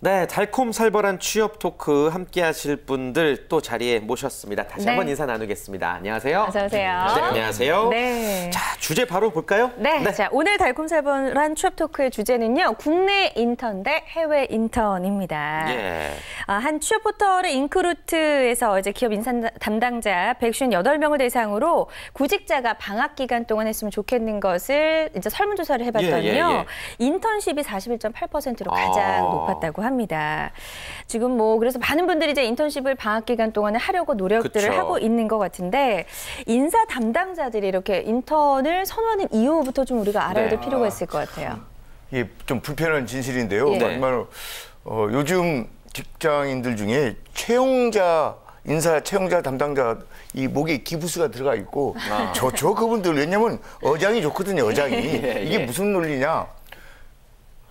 네, 달콤살벌한 취업 토크 함께 하실 분들 또 자리에 모셨습니다. 다시 한번 인사 나누겠습니다. 안녕하세요. 어서 오세요. 네, 안녕하세요. 네. 자, 주제 바로 볼까요? 네. 자, 오늘 달콤살벌한 취업 토크의 주제는요. 국내 인턴 대 해외 인턴입니다. 예. 한 취업 포털의 인크루트에서 이제 기업 인사 담당자 158명을 대상으로 구직자가 방학 기간 동안 했으면 좋겠는 것을 이제 설문조사를 해봤더니요. 인턴십이 41.8%로 가장 높았다고 합니다. 지금 그래서 많은 분들이 이제 인턴십을 방학 기간 동안에 하려고 노력들을 하고 있는 것 같은데 인사 담당자들이 이렇게 인턴을 선호하는 이유부터 좀 우리가 알아야 될 필요가 있을 것 같아요. 이게 좀 불편한 진실인데요. 정말 요즘 직장인들 중에 인사 채용자 담당자 이 목에 기부수가 들어가 있고 저 그분들 왜냐면 어장이 좋거든요. 어장이. 이게 무슨 논리냐.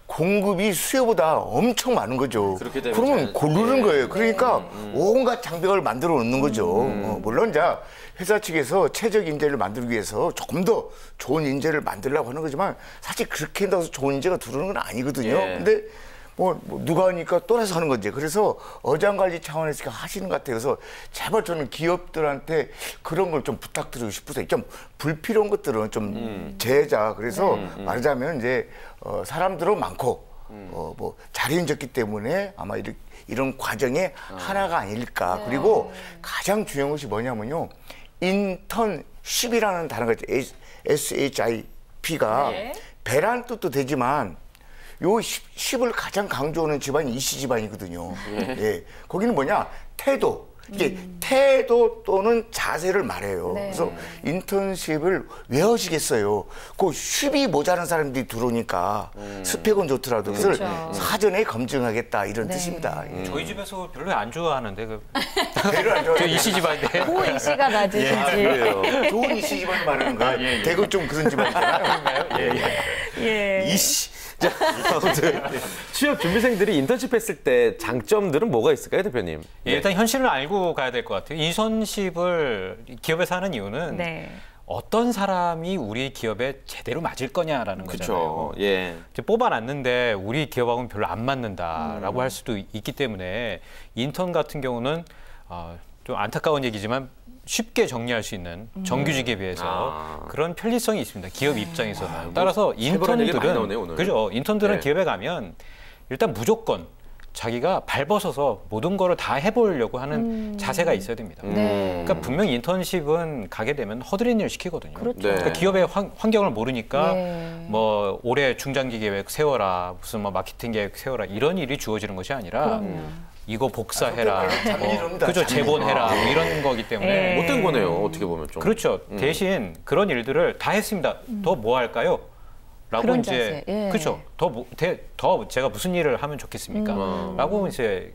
공급이 수요보다 엄청 많은 거죠. 그러면 고르는 거예요. 그러니까 온갖 장벽을 만들어 놓는 거죠. 물론 회사 측에서 최적 인재를 만들기 위해서 조금 더 좋은 인재를 만들려고 하는 거지만 사실 그렇게 한다고 좋은 인재가 들어오는 건 아니거든요. 근데 누가 하니까 또래서 하는 거지. 그래서 어장관리 차원에서 하시는 것 같아요. 그래서 제발 저는 기업들한테 그런 걸 좀 부탁드리고 싶어서 좀 불필요한 것들은 좀 제자. 그래서 말하자면 이제 사람들은 많고 잘해졌기 때문에 아마 이런 과정의 하나가 아닐까. 그리고 가장 중요한 것이 뭐냐면요. 인턴십이라는 단어가 있죠. SHIP가 배란 뜻도 되지만 요 10을 가장 강조하는 집안이 이씨 집안이거든요. 거기는 뭐냐? 태도. 이게 태도 또는 자세를 말해요. 그래서 인턴십을 왜 하시겠어요? 그 쉽이 모자란 사람들이 들어오니까 스펙은 좋더라도 그래서 사전에 검증하겠다 이런 뜻입니다. 저희 집에서 별로 안 좋아하는데 별로 안 좋아해요. 저 이씨 집안인데. 고 이씨가 맞으신지. 좋은 이씨 집안 말하는 거야. 대구 좀 그런 집안이잖아요. 이씨. 자, 아무튼 취업 준비생들이 인턴십 했을 때 장점들은 뭐가 있을까요, 대표님? 일단 현실을 알고 가야 될 것 같아요. 인턴십을 기업에서 하는 이유는 어떤 사람이 우리 기업에 제대로 맞을 거냐라는 거잖아요. 이제 뽑아놨는데 우리 기업하고는 별로 안 맞는다라고 할 수도 있기 때문에 인턴 같은 경우는 좀 안타까운 얘기지만 쉽게 정리할 수 있는 정규직에 비해서 그런 편리성이 있습니다. 기업 입장에서는. 따라서 인턴들은 기업에 가면 일단 무조건 자기가 발벗어서 모든 거를 다 해보려고 하는 자세가 있어야 됩니다. 그러니까 분명히 인턴십은 가게 되면 허드렛 일을 시키거든요. 그러니까 기업의 환경을 모르니까 올해 중장기 계획 세워라, 무슨 마케팅 계획 세워라 이런 일이 주어지는 것이 아니라 이거 복사해라, 그죠, 재본해라 이런 거기 때문에 못된 거네요. 어떻게 보면 좀. 그렇죠. 대신 그런 일들을 다 했습니다. 더 뭐 할까요? 라고 이제 그렇죠. 더 제가 무슨 일을 하면 좋겠습니까? 라고 이제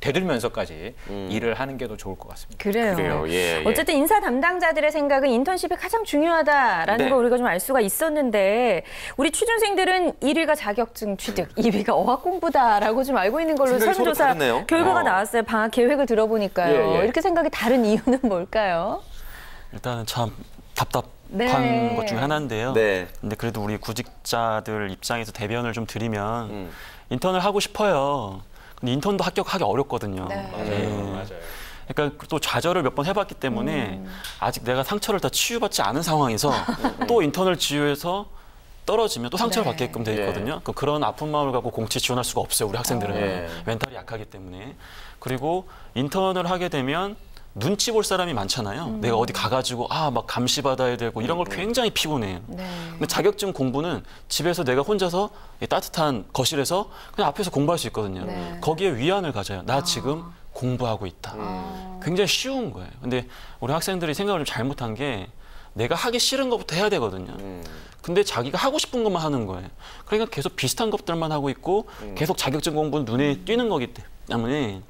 되들면서까지 일을 하는 게 더 좋을 것 같습니다. 그래요. 어쨌든 인사 담당자들의 생각은 인턴십이 가장 중요하다라는 걸 우리가 좀 알 수가 있었는데 우리 취준생들은 1위가 자격증 취득, 2위가 어학 공부다라고 좀 알고 있는 걸로 설문조사 결과가 나왔어요. 방학 계획을 들어보니까요. 이렇게 생각이 다른 이유는 뭘까요? 일단은 참 답답한 것 중에 하나인데요. 근데 그래도 우리 구직자들 입장에서 대변을 좀 드리면 인턴을 하고 싶어요. 근데 인턴도 합격하기 어렵거든요. 맞아요. 그러니까 또 좌절을 몇 번 해봤기 때문에 아직 내가 상처를 다 치유받지 않은 상황에서 또 인턴을 지유해서 떨어지면 또 상처를 받게끔 돼 있거든요. 그런 아픈 마음을 갖고 공채 지원할 수가 없어요. 우리 학생들은 멘탈이 약하기 때문에. 그리고 인턴을 하게 되면 눈치 볼 사람이 많잖아요. 내가 어디 가가지고 막 감시받아야 되고 이런 걸 굉장히 피곤해요. 근데 자격증 공부는 집에서 내가 혼자서 따뜻한 거실에서 그냥 앞에서 공부할 수 있거든요. 거기에 위안을 가져요. 나 지금 공부하고 있다. 굉장히 쉬운 거예요. 근데 우리 학생들이 생각을 좀 잘못한 게 내가 하기 싫은 것부터 해야 되거든요. 근데 자기가 하고 싶은 것만 하는 거예요. 그러니까 계속 비슷한 것들만 하고 있고 계속 자격증 공부는 눈에 띄는 거기 때문에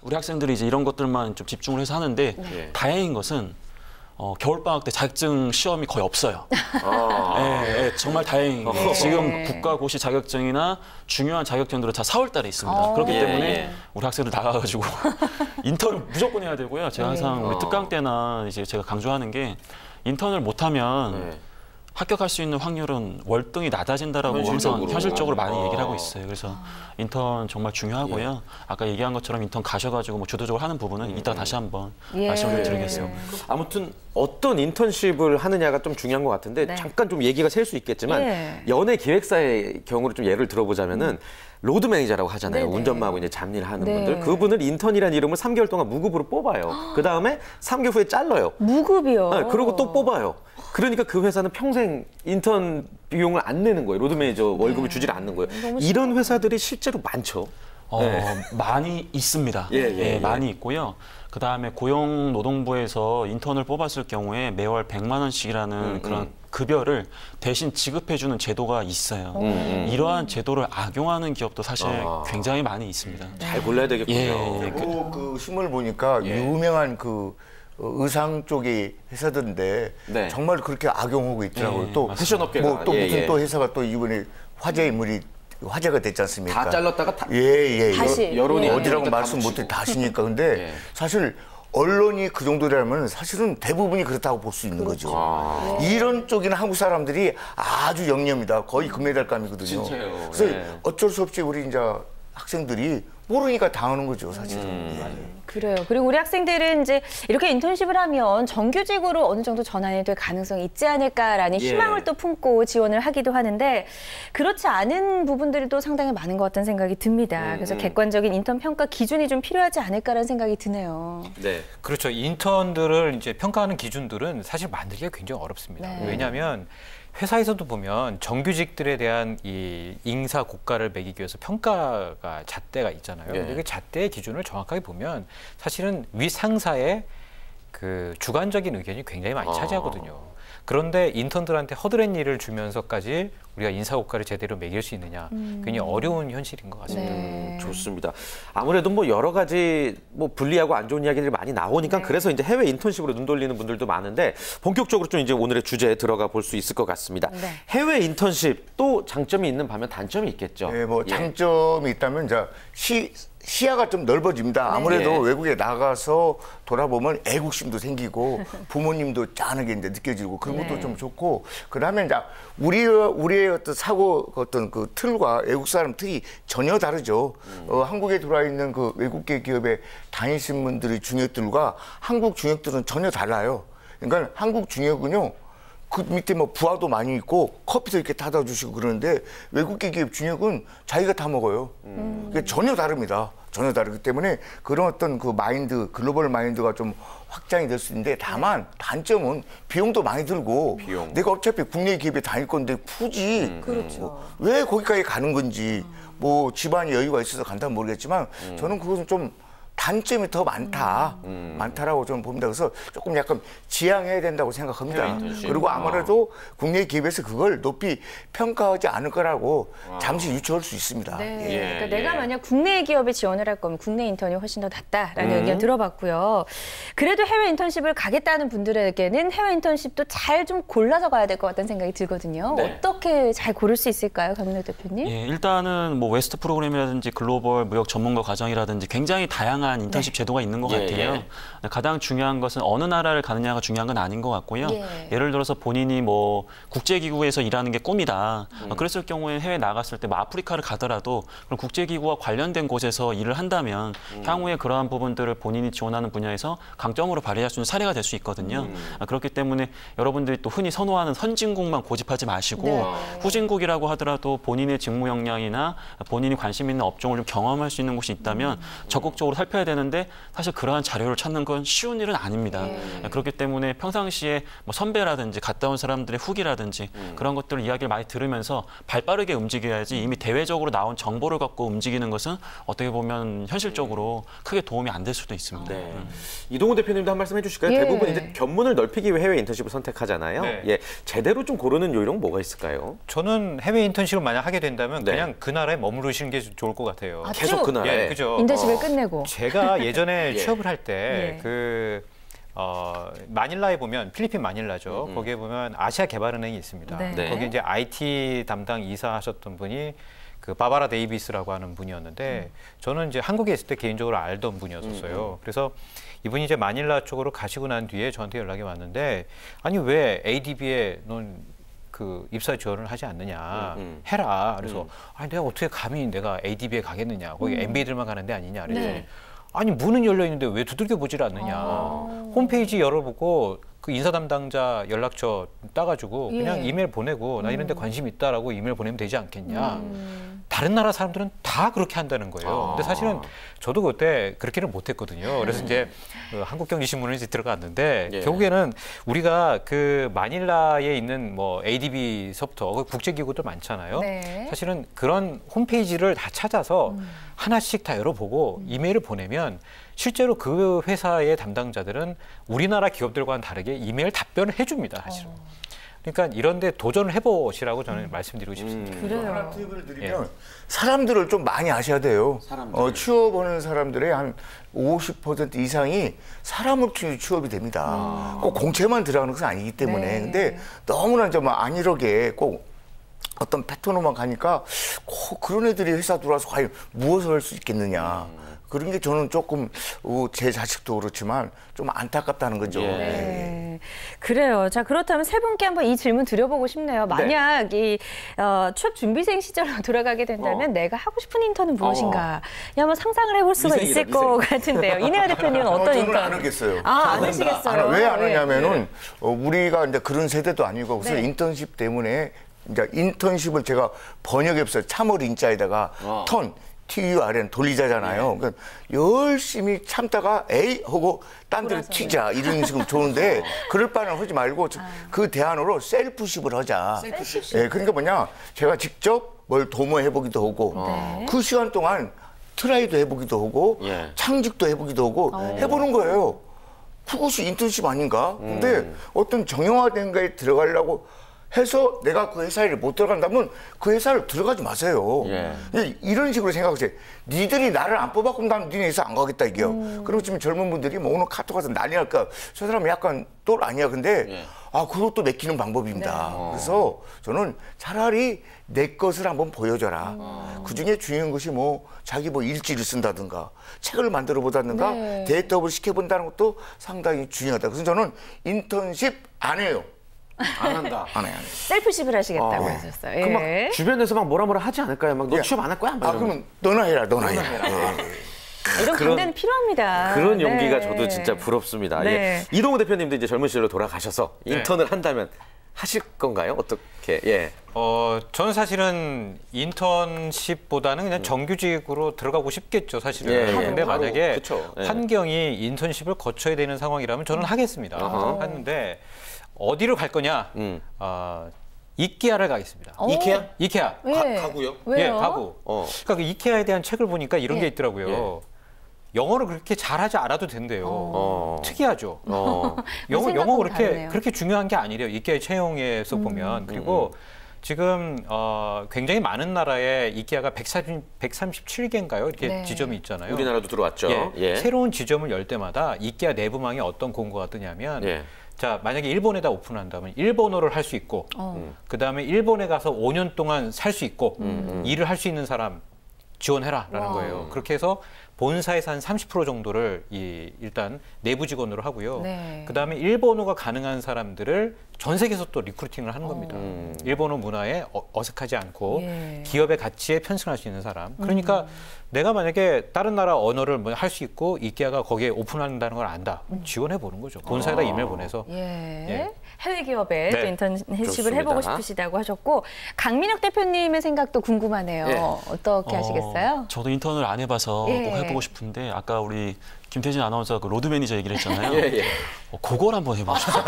우리 학생들이 이제 이런 것들만 좀 집중을 해서 하는데 다행인 것은 겨울방학 때 자격증 시험이 거의 없어요. 정말 다행이에요. 지금 국가고시 자격증이나 중요한 자격증들은 다 4월 달에 있습니다. 그렇기 때문에 우리 학생들 나가가지고 인턴을 무조건 해야 되고요. 제가 항상 우리 특강 때나 이제 제가 강조하는 게 인턴을 못하면 합격할 수 있는 확률은 월등히 낮아진다라고 항상 현실적으로 많이 얘기를 하고 있어요. 그래서 인턴 정말 중요하고요. 아까 얘기한 것처럼 인턴 가셔가지고 뭐 주도적으로 하는 부분은 이따 다시 한번 말씀을 드리겠습니다. 아무튼 어떤 인턴십을 하느냐가 좀 중요한 것 같은데 잠깐 좀 얘기가 셀 수 있겠지만 연예 기획사의 경우를 좀 예를 들어보자면은 로드 매니저라고 하잖아요. 운전마하고 이제 잡일을 하는 분들. 그분을 인턴이라는 이름을 3개월 동안 무급으로 뽑아요. 그 다음에 3개월 후에 잘라요. 무급이요? 그리고 또 뽑아요. 그러니까 그 회사는 평생 인턴 비용을 안 내는 거예요. 로드 매니저 월급을 주질 않는 거예요. 이런 회사들이 실제로 많죠. 많이 있습니다. 많이 있고요. 그다음에 고용노동부에서 인턴을 뽑았을 경우에 매월 100만 원씩이라는 그런 급여를 대신 지급해주는 제도가 있어요. 이러한 제도를 악용하는 기업도 사실 굉장히 많이 있습니다. 잘 골라야 되겠군요. 그리고 그 신문을 보니까 유명한 그 의상 쪽의 회사들인데 정말 그렇게 악용하고 있더라고요. 또 패션업계가 뭐 또 무슨 또 회사가 또 이번에 화제 인물이 화제가 됐지 않습니까? 다 잘랐다가 다시 여론이 어디라고 말씀 못해 다 하시니까 근데 사실 언론이 그 정도라면 사실은 대부분이 그렇다고 볼 수 있는 거죠. 이런 쪽에는 한국 사람들이 아주 영리합니다. 거의 금메달감이거든요. 진짜요. 그래서 어쩔 수 없이 우리 이제 학생들이 모르니까 당하는 거죠, 사실은. 그래요. 그리고 우리 학생들은 이제 이렇게 인턴십을 하면 정규직으로 어느 정도 전환이 될 가능성이 있지 않을까라는 희망을 또 품고 지원을 하기도 하는데 그렇지 않은 부분들이 또 상당히 많은 것 같다는 생각이 듭니다. 그래서 객관적인 인턴 평가 기준이 좀 필요하지 않을까라는 생각이 드네요. 네, 그렇죠. 인턴들을 이제 평가하는 기준들은 사실 만들기가 굉장히 어렵습니다. 왜냐하면 회사에서도 보면 정규직들에 대한 이 인사 고가를 매기기 위해서 평가가 잣대가 있잖아요. 근데 그 잣대의 기준을 정확하게 보면 사실은 위 상사의 그 주관적인 의견이 굉장히 많이 차지하거든요. 그런데 인턴들한테 허드렛 일을 주면서까지 우리가 인사고과를 제대로 매길 수 있느냐 굉장히 어려운 현실인 것 같습니다. 좋습니다. 아무래도 뭐 여러 가지 뭐 불리하고 안 좋은 이야기들이 많이 나오니까 그래서 이제 해외 인턴십으로 눈 돌리는 분들도 많은데 본격적으로 좀 이제 오늘의 주제에 들어가 볼 수 있을 것 같습니다. 해외 인턴십 또 장점이 있는 반면 단점이 있겠죠. 네, 뭐 장점이 있다면 이제 시야가 좀 넓어집니다. 아무래도 외국에 나가서 돌아보면 애국심도 생기고 부모님도 짠하게 이제 느껴지고 그런 것도 좀 좋고 그다음에 이제 우리의 어떤 사고 어떤 그 틀과 외국 사람 틀이 전혀 다르죠. 한국에 들어와 있는 그 외국계 기업에 다니신 분들의 중역들과 한국 중역들은 전혀 달라요. 그러니까 한국 중역은요. 그 밑에 뭐 부하도 많이 있고 커피도 이렇게 타다 주시고 그러는데 외국계 기업 중역은 자기가 다 먹어요. 그게 전혀 다릅니다. 전혀 다르기 때문에 그런 어떤 그 마인드, 글로벌 마인드가 좀 확장이 될 수 있는데 다만 단점은 비용도 많이 들고 내가 어차피 국내 기업에 다닐 건데 굳이 왜 거기까지 가는 건지 뭐 집안이 여유가 있어서 간다면 모르겠지만 저는 그것은 좀 단점이 더 많다라고 저는 봅니다. 그래서 조금 약간 지양해야 된다고 생각합니다. 그리고 아무래도 국내 기업에서 그걸 높이 평가하지 않을 거라고 잠시 유추할 수 있습니다. 그러니까 내가 만약 국내 기업에 지원을 할 거면 국내 인턴이 훨씬 더 낫다라는 의견 들어봤고요. 그래도 해외 인턴십을 가겠다는 분들에게는 해외 인턴십도 잘 좀 골라서 가야 될 것 같다는 생각이 들거든요. 어떻게 잘 고를 수 있을까요, 강민호 대표님? 일단은 뭐 웨스트 프로그램이라든지 글로벌 무역 전문가 과정이라든지 굉장히 다양한 인턴십 제도가 있는 것 같아요. 가장 중요한 것은 어느 나라를 가느냐가 중요한 건 아닌 것 같고요. 예를 들어서 본인이 뭐 국제기구에서 일하는 게 꿈이다. 그랬을 경우에 해외 나갔을 때 뭐 아프리카를 가더라도 그런 국제기구와 관련된 곳에서 일을 한다면 향후에 그러한 부분들을 본인이 지원하는 분야에서 강점으로 발휘할 수 있는 사례가 될 수 있거든요. 그렇기 때문에 여러분들이 또 흔히 선호하는 선진국만 고집하지 마시고 후진국이라고 하더라도 본인의 직무 역량이나 본인이 관심 있는 업종을 좀 경험할 수 있는 곳이 있다면 적극적으로 살펴야 되는데 사실 그러한 자료를 찾는 건 쉬운 일은 아닙니다. 그렇기 때문에 평상시에 뭐 선배라든지 갔다 온 사람들의 후기라든지 그런 것들을 이야기를 많이 들으면서 발빠르게 움직여야지 이미 대외적으로 나온 정보를 갖고 움직이는 것은 어떻게 보면 현실적으로 크게 도움이 안 될 수도 있습니다. 이동훈 대표님도 한 말씀 해주실까요? 대부분 이제 견문을 넓히기 위해 해외 인턴십을 선택하잖아요. 제대로 좀 고르는 요령은 뭐가 있을까요? 저는 해외 인턴십을 만약 하게 된다면 그냥 그 나라에 머무르시는 게 좋을 것 같아요. 계속 그 나라에? 그죠. 인턴십을 끝내고. 제가 예전에 취업을 할 때 마닐라에 보면 필리핀 마닐라죠. 거기에 보면 아시아개발은행이 있습니다. 네. 거기 이제 IT 담당 이사 하셨던 분이 그 바바라 데이비스라고 하는 분이었는데 저는 이제 한국에 있을 때 개인적으로 알던 분이었었어요. 그래서 이분이 이제 마닐라 쪽으로 가시고 난 뒤에 저한테 연락이 왔는데 아니 왜 ADB에 넌 그 입사 지원을 하지 않느냐 해라. 그래서 아니 내가 어떻게 감히 내가 ADB에 가겠느냐. 거기 MBA들만 가는 데 아니냐. 그래서 네. 아니 문은 열려 있는데 왜 두들겨 보질 않느냐. 홈페이지 열어보고 그 인사 담당자 연락처 따가지고 그냥 이메일 보내고 나 이런 데 관심 있다라고 이메일 보내면 되지 않겠냐. 다른 나라 사람들은 다 그렇게 한다는 거예요. 근데 사실은 저도 그때 그렇게는 못했거든요. 그래서 이제 한국경제신문에 이제 들어갔는데 결국에는 우리가 그 마닐라에 있는 뭐 ADB서부터 국제기구도 많잖아요. 네. 사실은 그런 홈페이지를 다 찾아서 하나씩 다 열어보고 이메일을 보내면 실제로 그 회사의 담당자들은 우리나라 기업들과는 다르게 이메일 답변을 해줍니다, 사실은. 그러니까 이런 데 도전을 해보시라고 저는 말씀드리고 싶습니다. 그래요. 하나 팁을 드리면 사람들을 좀 많이 아셔야 돼요. 취업하는 사람들의 한 50% 이상이 사람을 취업이 됩니다. 꼭 공채만 들어가는 것은 아니기 때문에. 네. 근데 너무나 좀 안일하게 꼭 어떤 패턴으로만 가니까 꼭 그런 애들이 회사 들어와서 과연 무엇을 할 수 있겠느냐. 그런 게 저는 조금 제 자식도 그렇지만 좀 안타깝다는 거죠. 네. 그래요. 자, 그렇다면 세 분께 한번 이 질문 드려보고 싶네요. 만약 이 취업 준비생 시절로 돌아가게 된다면 내가 하고 싶은 인턴은 무엇인가? 한번 상상을 해볼 수가 있을 것 같은데요. 이내화 대표님은 어떤 저는 인턴? 안 하겠어요. 안 하시겠어요? 왜 안 하냐면은 우리가 이제 그런 세대도 아니고 그래서 인턴십 때문에 이제 인턴십을 제가 번역해서 참을 인자에다가 TURN 돌리자잖아요. 그러니까 열심히 참다가 에이 하고 딴 데로 튀자 이런 식으로 좋은데 그럴 바는 하지 말고 그 대안으로 셀프십을 하자. 예, 그러니까 뭐냐 제가 직접 뭘 도모해보기도 하고 그 시간 동안 트라이도 해보기도 하고 창직도 해보기도 하고 해보는 거예요. 그것이 인턴십 아닌가? 근데 어떤 정형화된 거에 들어가려고 해서 내가 그 회사에 못 들어간다면 그 회사를 들어가지 마세요. 이런 식으로 생각하세요. 니들이 나를 안 뽑았고 난 니네 회사 안 가겠다 이게요. 그리고 지금 젊은 분들이 뭐 오늘 카톡 와서 난리 날까. 저 사람은 약간 똘 아니야. 근데 그것도 맥히는 방법입니다. 그래서 저는 차라리 내 것을 한번 보여줘라. 그중에 중요한 것이 뭐 자기 뭐 일지를 쓴다든가 책을 만들어 보다든가 데이터업을 시켜본다는 것도 상당히 중요하다. 그래서 저는 인턴십 안 해요. 안 한다. 안 해요. 셀프십을 하시겠다고 하셨어요. 그럼 막 주변에서 막 뭐라 하지 않을까요? 막 너 취업 안 할 거야? 그러면 너나 해라. 이런 강단은 필요합니다. 그런 용기가 저도 진짜 부럽습니다. 이동우 대표님도 이제 젊은 시절로 돌아가셔서 인턴을 한다면 하실 건가요? 어떻게? 저는 사실은 인턴십보다는 그냥 정규직으로 들어가고 싶겠죠, 사실은. 근데 만약에 환경이 인턴십을 거쳐야 되는 상황이라면 저는 하겠습니다. 하는데 어디로 갈 거냐? 이케아를 가겠습니다. 이케아. 가구요? 왜요? 가구. 그러니까 그 이케아에 대한 책을 보니까 이런 게 있더라고요. 영어를 그렇게 잘하지 않아도 된대요. 특이하죠. 영어 그렇게 중요한 게 아니래요. 이케아의 채용에서 보면. 그리고 지금 굉장히 많은 나라에 이케아가 137개인가요? 이렇게 지점이 있잖아요. 우리나라도 들어왔죠. 새로운 지점을 열 때마다 이케아 내부망에 어떤 공고가 뜨냐면 자, 만약에 일본에다 오픈한다면 일본어를 할 수 있고 그다음에 일본에 가서 5년 동안 살 수 있고 일을 할 수 있는 사람 지원해라라는 거예요. 그렇게 해서 본사에서 한 30% 정도를 일단 내부 직원으로 하고요. 그다음에 일본어가 가능한 사람들을 전 세계에서 또 리크루팅을 하는 겁니다. 일본어 문화에 어색하지 않고 기업의 가치에 편승할 수 있는 사람. 그러니까 내가 만약에 다른 나라 언어를 할 수 있고 이케아가 거기에 오픈한다는 걸 안다. 지원해 보는 거죠. 본사에다 이메일 보내서. 해외 기업에 또 인턴십을 해보고 싶으시다고 하셨고 강민혁 대표님의 생각도 궁금하네요. 어떻게 하시겠어요? 저도 인턴을 안 해봐서 꼭 해보고 싶은데 아까 우리 김태진 아나운서가 그 로드 매니저 얘기를 했잖아요. 그걸 한번 해보고 싶어요.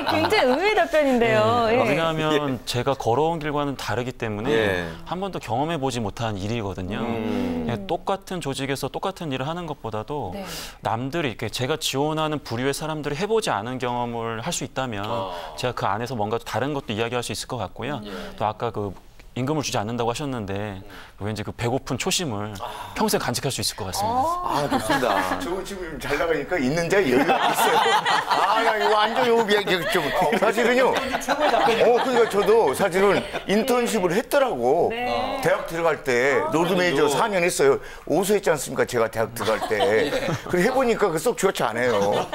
굉장히 의외의 답변인데요. 왜냐하면 제가 걸어온 길과는 다르기 때문에 한 번도 경험해보지 못한 일이거든요. 똑같은 조직에서 똑같은 일을 하는 것보다도 남들이 이렇게 제가 지원하는 부류의 사람들이 해보지 않은 경험을 할 수 있다면 제가 그 안에서 뭔가 다른 것도 이야기할 수 있을 것 같고요. 또 아까 그 임금을 주지 않는다고 하셨는데 왠지 그 배고픈 초심을 평생 간직할 수 있을 것 같습니다. 아, 좋습니다. 저 지금 잘 나가니까 있는 자에 여유가 있어요. 아, 야, 이거 완전 이거 좀 사실은요. 그러니까 저도 사실은 인턴십을 했더라고. 네. 대학 들어갈 때 로드 메이저 4년 했어요. 오수했지 않습니까? 제가 대학 들어갈 때. 그래 해보니까 그 썩 좋지 않아요.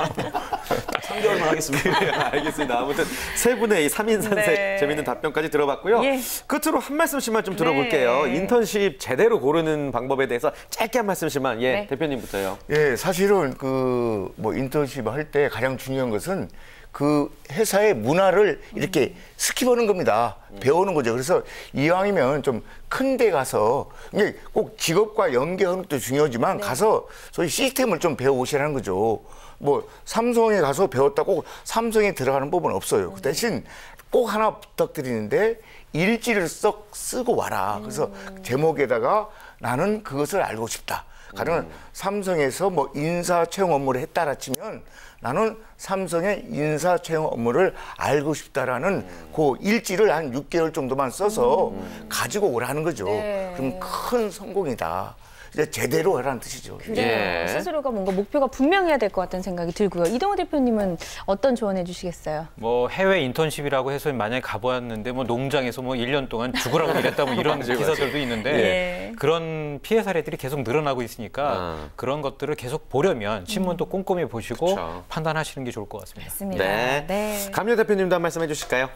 3개월만 하겠습니다. 알겠습니다. 아무튼 세 분의 이 3인산색 네. 재밌는 답변까지 들어봤고요. 예. 끝으로 한 말씀씩만 좀 들어볼게요. 네. 인턴십 제대로 고르는 방법에 대해서 짧게 한 말씀씩만 네. 대표님부터요. 예, 사실은 그 뭐 인턴십 할 때 가장 중요한 것은 그 회사의 문화를 이렇게 스킵하는 겁니다. 배우는 거죠. 그래서 이왕이면 좀 큰 데 가서 이게 꼭 직업과 연계하는 것도 중요하지만 가서 소위 시스템을 좀 배워오시라는 거죠. 뭐 삼성에 가서 배웠다고 삼성에 들어가는 법은 없어요. 그 대신 꼭 하나 부탁드리는데 일지를 썩 쓰고 와라. 그래서 제목에다가 나는 그것을 알고 싶다. 가령 삼성에서 뭐 인사 채용 업무를 했다라 치면 나는 삼성의 인사 채용 업무를 알고 싶다라는 그 일지를 한 6개월 정도만 써서 가지고 오라는 거죠. 네. 그럼 큰 성공이다. 이제 제대로 하라는 뜻이죠. 그래요. 예. 스스로가 뭔가 목표가 분명해야 될 것 같다는 생각이 들고요. 이동호 대표님은 어떤 조언해 주시겠어요? 뭐 해외 인턴십이라고 해서 만약에 가보았는데 뭐 농장에서 뭐 1년 동안 죽으라고 일했다 뭐 이런 기사들도 있는데 예. 그런 피해 사례들이 계속 늘어나고 있으니까 그런 것들을 계속 보려면 신문도 꼼꼼히 보시고 그쵸. 판단하시는 게 좋을 것 같습니다. 맞습니다. 네. 감료 대표님도 한 말씀 해주실까요?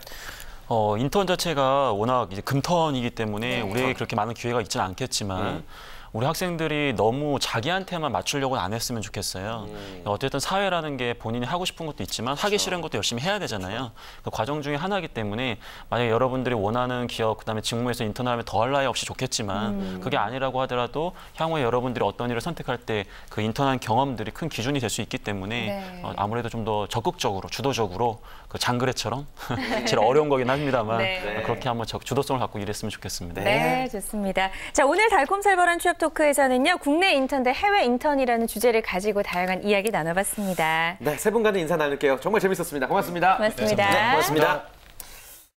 인턴 자체가 워낙 이제 금턴이기 때문에 우리에게 그렇게 많은 기회가 있지는 않겠지만 우리 학생들이 너무 자기한테만 맞추려고는 안 했으면 좋겠어요. 어쨌든 사회라는 게 본인이 하고 싶은 것도 있지만 하기 싫은 것도 열심히 해야 되잖아요. 그 과정 중에 하나이기 때문에 만약에 여러분들이 원하는 기업, 그다음에 직무에서 인턴을 하면 더할 나위 없이 좋겠지만 그게 아니라고 하더라도 향후에 여러분들이 어떤 일을 선택할 때 그 인턴한 경험들이 큰 기준이 될 수 있기 때문에 아무래도 좀 더 적극적으로, 주도적으로 그 장그래처럼 제일 어려운 거긴 합니다만 그렇게 한번 주도성을 갖고 일했으면 좋겠습니다. 네, 좋습니다. 자, 오늘 달콤살벌한 취업 토크에서는요, 국내 인턴 대 해외 인턴이라는 주제를 가지고 다양한 이야기 나눠봤습니다. 네, 세 분과는 인사 나눌게요. 정말 재밌었습니다. 고맙습니다. 고맙습니다. 네, 고맙습니다.